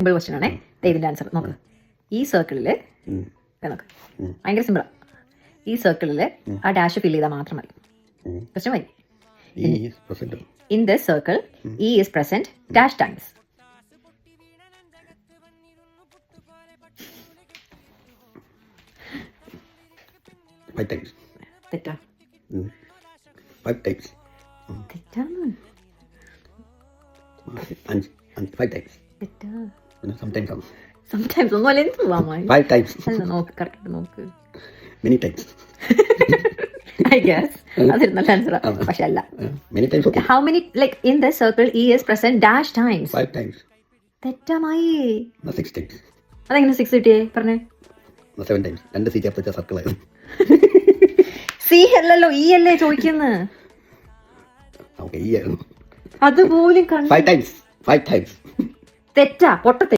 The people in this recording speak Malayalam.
സിമ്പിൾ ക്വസ്റ്റ്യൻ ആണേ. ഇതിന്റെ ആൻസർ നോക്ക്. ഈ സർക്കിളില് നോക്ക്, ഭയങ്കര സിമ്പിളാ. ഈ സർക്കിളില് ആ ഡാഷ് ഫിൽ ചെയ്താൽ മാത്രം മതി. ക്വസ്റ്റ്യൻ മതി. In this circle E is present dash times. തെറ്റാ? തെറ്റാന്ന്. സംടൈംസ് ഒന്നും അല്ല. എന്ത് അല്ല, നോക്ക് കറക്റ്റ് നോക്ക്. I guess അതൊരു നല്ല ആൻസറാ, പക്ഷെ അല്ല. How many, like in the circle E is present dash times? 5 times. തെറ്റാമായി. 6 times. അതെങ്ങനെ 6 കിട്ടിയേ പറഞ്ഞേ? 7 times. 2 സീറ്റ് അപ്പുറത്തെ സർക്കിൾ ആയിരുന്നു. സി അല്ലല്ലോ, ഇ അല്ലേ ചോദിക്കുന്നത്. അതുപോലും 5 times. 5 times. തെറ്റാ, പൊട്ട